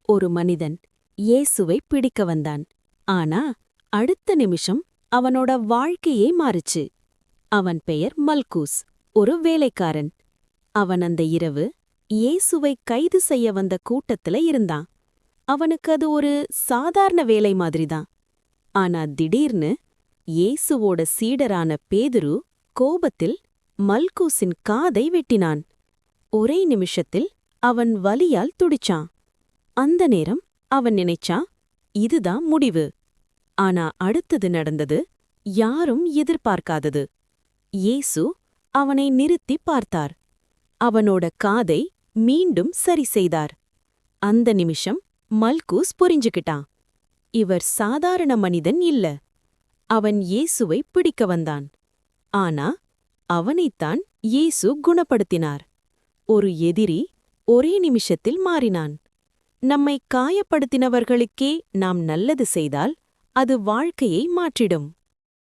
ஒரு மனிதன் இயேசுவை பிடிக்க வந்தான். ஆனா அடுத்த நிமிஷம் அவனோட வாழ்க்கையே மாறுச்சு. அவன் பெயர் மல்கூஸ், ஒரு வேலைக்காரன். அவன் அந்த இரவு இயேசுவை கைது செய்ய வந்த கூட்டத்துல இருந்தான். அவனுக்கு அது ஒரு சாதாரண வேலை மாதிரிதான். ஆனா திடீர்னு இயேசுவோட சீடரான பேதுரு கோபத்தில் மல்கூஸின் காதை வெட்டினான். ஒரே நிமிஷத்தில் அவன் வலியால் துடிச்சான். அந்த நேரம் அவன் நினைச்சான், இதுதான் முடிவு. ஆனா அடுத்தது நடந்தது யாரும் எதிர்பார்க்காதது. இயேசு அவனை நிறுத்தி பார்த்தார். அவனோட காதை மீண்டும் சரி செய்தார். அந்த நிமிஷம் மல்கூஸ் புரிஞ்சுக்கிட்டான். இவர் சாதாரண மனிதன் இல்ல. அவன் இயேசுவை பிடிக்க வந்தான். ஆனா அவனைத்தான் இயேசு குணப்படுத்தினார். ஒரு எதிரி ஒரே நிமிஷத்தில் மாறினான். நம்மை காயப்படுத்தினவர்களுக்கே நாம் நல்லது செய்தால் அது வாழ்க்கையை மாற்றிடும்.